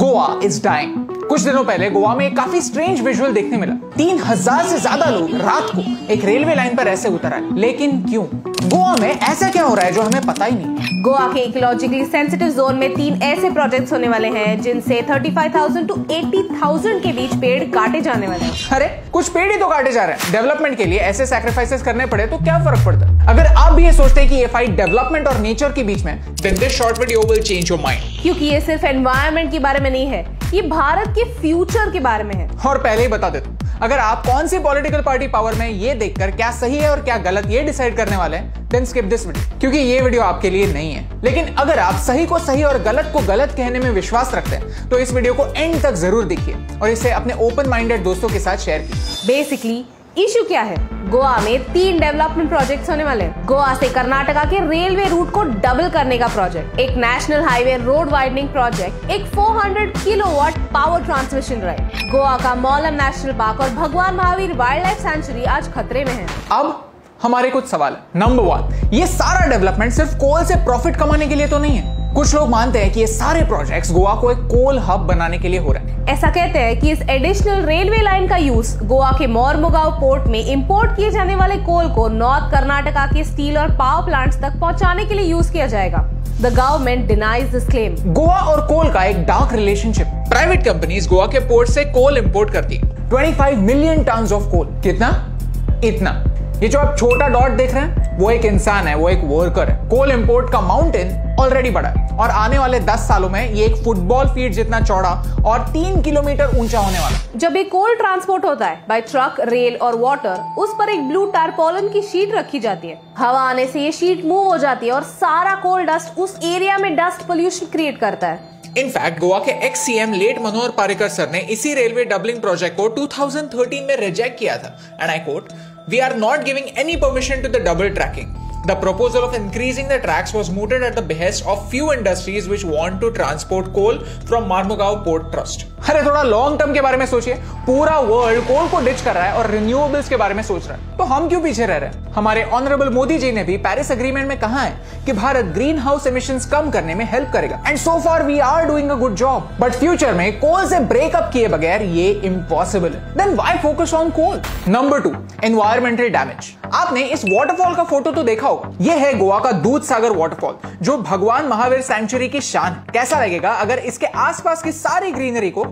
Goa is dying. कुछ दिनों पहले गोवा में एक काफी स्ट्रेंज विजुअल देखने मिला। 3000 से ज्यादा लोग रात को एक रेलवे लाइन पर ऐसे उतर आए। लेकिन क्यों? गोवा में ऐसा क्या हो रहा है जो हमें पता ही नहीं। गोवा के इकोलॉजिकली सेंसिटिव जोन में 3 ऐसे प्रोजेक्ट्स होने वाले हैं जिनसे 35,000 to 80,000 के बीच पेड़ काटे जाने वाले हैं। अरे कुछ पेड़ ही तो काटे जा रहे हैं। डेवलपमेंट के लिए ऐसे सैक्रिफाइसेस करने पड़े तो क्या फर्क पड़ता है? अगर आप भी ये सोचते हैं कि ये फाइट डेवलपमेंट और नेचर के बीच में, then this short video will change your mind। क्योंकि ये सिर्फ एनवायरनमेंट के बारे में नहीं है, ये भारत के फ्यूचर के बारे में है। और पहले ही बता देता हूं, अगर आप कौन सी पॉलिटिकल पार्टी पावर में ये देखकर क्या सही है और क्या गलत ये डिसाइड करने वाले हैं, देन स्किप दिस वीडियो, क्योंकि ये वीडियो आपके लिए नहीं है। लेकिन अगर आप सही को सही और गलत को गलत कहने में विश्वास रखते हैं तो इस वीडियो को एंड तक जरूर देखिए और इसे अपने ओपन माइंडेड दोस्तों के साथ शेयर कीजिए। बेसिकली इशू क्या है? गोवा में 3 डेवलपमेंट प्रोजेक्ट्स होने वाले हैं। गोवा से कर्नाटका के रेलवे रूट को डबल करने का प्रोजेक्ट, एक national highway road widening project, एक 400 kilowatt power transmission right. Goa का मौलम नेशनल पार्क और भगवान महावीर वाइल्ड लाइफ सेंचुरी आज खतरे में है। अब हमारे कुछ सवाल है। नंबर 1, ये सारा डेवलपमेंट सिर्फ कोल से प्रॉफिट कमाने के लिए तो नहीं है। कुछ लोग मानते हैं कि ये सारे प्रोजेक्ट्स गोवा को एक कोल हब बनाने के लिए हो रहे हैं। ऐसा कहते हैं कि इस एडिशनल रेलवे लाइन का यूज गोवा के मोरमुगांव पोर्ट में इंपोर्ट किए जाने वाले कोल को नॉर्थ कर्नाटका के स्टील और पावर प्लांट्स तक पहुंचाने के लिए यूज किया जाएगा। The government denies this claim. Goa और कोल का एक dark relationship. Private companies Goa के पोर्ट से कोल इंपोर्ट करती है। 25 मिलियन टन ऑफ कोल। कितना? इतना। ये जो आप छोटा डॉट देख रहे हैं वो एक इंसान है, वो एक वर्कर है। कोल इंपोर्ट का माउंटेन ऑलरेडी बड़ा है और आने वाले 10 सालों में ये एक फुटबॉल फील्ड जितना चौड़ा और 3 किलोमीटर ऊंचा होने वाला है। जब ये कोल ट्रांसपोर्ट होता है बाय ट्रक, रेल और वाटर, उस पर एक ब्लू टारपोलिन की शीट रखी जाती है। हवा आने से ये शीट मूव हो जाती है और सारा कोल डस्ट उस एरिया में डस्ट पोल्यूशन क्रिएट करता है। इनफैक्ट गोवा के एक्स सीएम लेट मनोहर पारिकर सर ने इसी रेलवे डबलिंग प्रोजेक्ट को 2013 में रिजेक्ट किया था and I quote, "We are not giving any permission to the double tracking. The proposal of increasing the tracks was mooted at the behest of few industries which want to transport coal from Mormugao Port Trust." अरे थोड़ा long term के बारे में सोचिए। पूरा world कोल को ditch कर रहा है और रिन्यूएबल्स के बारे में सोच रहा है, तो हम क्यों पीछे रह रहे हैं? हमारे ऑनरेबल मोदी जी ने भी पेरिस एग्रीमेंट में कहा है कि भारत ग्रीन हाउस एमिशंस कम करने में हेल्प करेगा and so far we are doing a good job. But future में कोल से ब्रेकअप किए बगैर ये इम्पॉसिबल है। Then why focus on coal? Number 2, environmental damage. आपने इस वाटरफॉल का फोटो तो देखा होगा। ये है गोवा का दूध सागर वाटरफॉल जो भगवान महावीर सेंचुरी की शान है। कैसा लगेगा अगर इसके आसपास की सारी ग्रीनरी को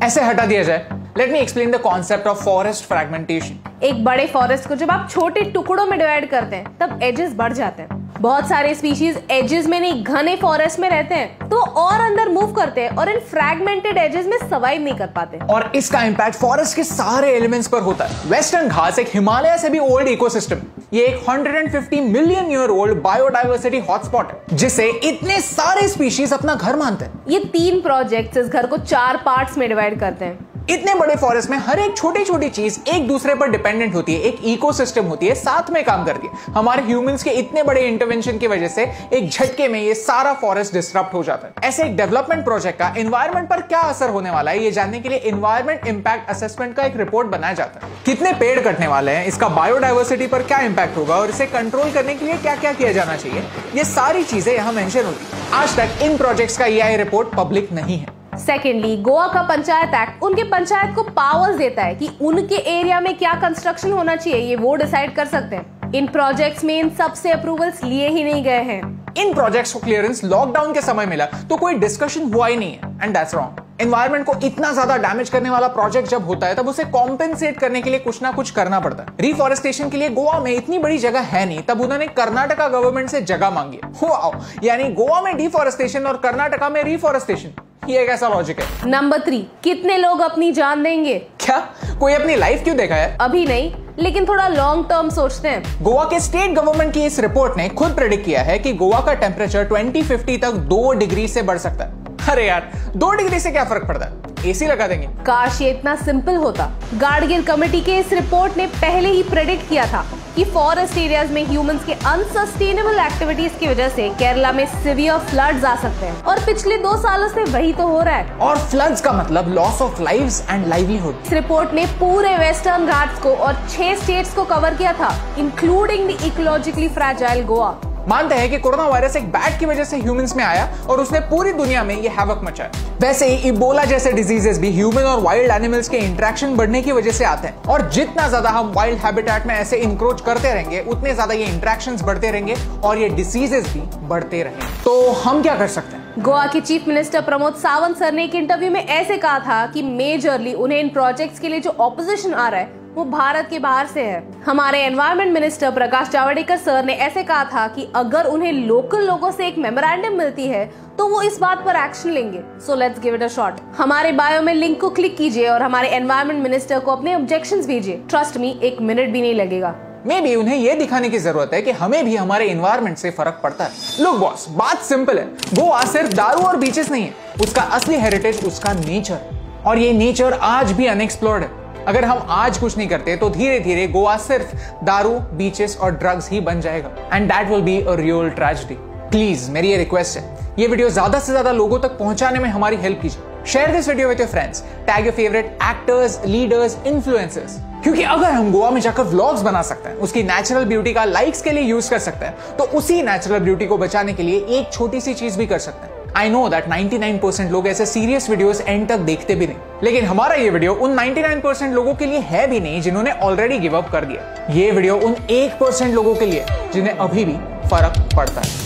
ऐसे हटा दिया जाए? Let me explain the concept of forest fragmentation. एक बड़े फॉरेस्ट को जब आप छोटे टुकड़ों में डिवाइड करते हैं तब एजेस बढ़ जाते हैं। बहुत सारे स्पीशीज एजेस में नहीं, घने फॉरेस्ट में रहते हैं तो और अंदर मूव करते हैं और इन फ्रैगमेंटेड एजेस में सर्वाइव नहीं कर पाते। और इसका इंपैक्ट फॉरेस्ट के सारे एलिमेंट्स पर होता है। वेस्टर्न घाट्स एक हिमालय से भी ओल्ड इकोसिस्टम। ये एक 150 million year old biodiversity hotspot है जिसे इतने सारे स्पीशीज अपना घर मानते हैं। ये 3 प्रोजेक्ट्स इस घर को 4 पार्ट्स में डिवाइड करते हैं। इतने बड़े फॉरेस्ट में हर एक छोटी छोटी चीज एक दूसरे पर डिपेंडेंट होती है, एक इकोसिस्टम होती है, साथ में काम करती है। हमारे ह्यूमंस के इतने बड़े इंटरवेंशन की वजह से एक झटके में ये सारा फॉरेस्ट डिस्टर्ब हो जाता है। ऐसे एक डेवलपमेंट प्रोजेक्ट का एनवायरनमेंट पर क्या असर होने वाला है ये जानने के लिए एनवायरनमेंट इंपैक्ट असेसमेंट का एक रिपोर्ट बनाया जाता है। कितने पेड़ कटने वाले हैं, इसका बायोडाइवर्सिटी पर क्या इंपैक्ट होगा और इसे कंट्रोल करने के लिए क्या क्या किया जाना चाहिए, ये सारी चीजें यहां मेंशन होती है। आज तक इन प्रोजेक्ट्स का EIA रिपोर्ट पब्लिक नहीं है। सेकेंडली, गोवा का पंचायत एक्ट उनके पंचायत को पावर्स देता है कि उनके एरिया में क्या कंस्ट्रक्शन होना चाहिए ये वो डिसाइड कर सकते हैं। इन प्रोजेक्ट्स में इन सबसे अप्रूवल्स लिए ही नहीं गए हैं। इन प्रोजेक्ट्स को क्लियरेंस लॉकडाउन के समय मिला तो कोई डिस्कशन हुआ ही नहीं है एंड दैट्स रॉन्ग। एनवायरनमेंट को इतना ज्यादा डैमेज करने वाला प्रोजेक्ट जब होता है तब उसे कॉम्पेंसेट करने के लिए कुछ ना कुछ करना पड़ता है। रिफॉरेस्टेशन के लिए गोवा में इतनी बड़ी जगह है नहीं, तब उन्होंने कर्नाटका गवर्नमेंट से जगह मांगी। वाओ, यानी गोवा में डिफॉरेस्टेशन और कर्नाटका में रिफॉरेस्टेशन, ये कैसा लॉजिक है? नंबर 3, कितने लोग अपनी जान देंगे? क्या कोई अपनी लाइफ क्यों देखा है? अभी नहीं, लेकिन थोड़ा लॉन्ग टर्म सोचते हैं। गोवा के स्टेट गवर्नमेंट की इस रिपोर्ट ने खुद प्रेडिक्ट किया है कि गोवा का टेम्परेचर 2050 तक 2 डिग्री से बढ़ सकता है। अरे यार, 2 डिग्री से क्या फर्क पड़ता है? एसी लगा देंगे। काश ये इतना सिंपल होता। गाडगिल कमेटी के इस रिपोर्ट ने पहले ही प्रेडिक्ट किया था कि फॉरेस्ट एरियाज में ह्यूमंस के अनसस्टेनेबल एक्टिविटीज की वजह से केरला में सिवियर फ्लड्स आ सकते हैं और पिछले 2 सालों से वही तो हो रहा है। और फ्लड्स का मतलब loss of lives and livelihood. इस रिपोर्ट ने पूरे वेस्टर्न घाट्स को और 6 स्टेट्स को कवर किया था, including the ecologically fragile Goa. मानते हैं कि कोरोना वायरस एक बैट की वजह से ह्यूमंस में आया और उसने पूरी दुनिया में ये हैवक मचाया। वैसे ही इबोला जैसे डिजीजेस भी ह्यूमन और वाइल्ड एनिमल्स के इंटरेक्शन बढ़ने की वजह से आते हैं, और जितना ज्यादा हम वाइल्ड हैबिटेट में ऐसे इंक्रोच करते रहेंगे उतने ज्यादा ये इंटरेक्शंस बढ़ते रहेंगे और ये डिसीजेस भी बढ़ते रहेंगे। तो हम क्या कर सकते हैं? गोवा के chief minister Pramod Sawant sir ने एक इंटरव्यू में ऐसे कहा था कि मेजरली उन्हें इन प्रोजेक्ट्स के लिए जो ऑपोजिशन आ रहा है वो भारत के बाहर से है। हमारे environment minister Prakash Javadekar sir ने ऐसे कहा था कि अगर उन्हें लोकल लोगों से एक मेमोरेंडम मिलती है तो वो इस बात पर एक्शन लेंगे। So let's give it a shot. हमारे बायो में लिंक को क्लिक कीजिए और हमारे एनवायरमेंट मिनिस्टर को अपने ऑब्जेक्शंस भेजिए। ट्रस्ट मी, 1 मिनट भी नहीं लगेगा। मे बी उन्हें यह दिखाने की जरूरत है कि हमें भी हमारे एनवायरनमेंट से फर्क पड़ता है। लुक बॉस, बात सिंपल है। गोवा सिर्फ दारू और बीचेस नहीं है, उसका असली हेरिटेज उसका नेचर है, और ये नेचर आज भी अनएक्सप्लोर्ड है। अगर हम आज कुछ नहीं करते तो धीरे धीरे गोवा सिर्फ दारू, बीचेस और ड्रग्स ही बन जाएगा, and that will be a real tragedy. Please मेरी ये रिक्वेस्ट है, ये वीडियो ज्यादा से ज्यादा लोगों तक पहुंचाने में हमारी हेल्प कीजिए। Share this video with your friends, tag your favourite actors, leaders, influencers. क्योंकि अगर हम गोवा में जाकर व्लॉग्स बना सकते हैं, उसकी नेचुरल ब्यूटी का लाइक्स के लिए यूज कर सकते हैं, तो उसी नेचुरल ब्यूटी को बचाने के लिए एक छोटी सी चीज भी कर सकते हैं। आई नो दैट 99% लोग ऐसे सीरियस वीडियोस एंड तक देखते भी नहीं, लेकिन हमारा ये वीडियो उन 99% लोगों के लिए है भी नहीं जिन्होंने ऑलरेडी गिव अप कर दिया। ये वीडियो उन 1% लोगों के लिए जिन्हें अभी भी फर्क पड़ता है।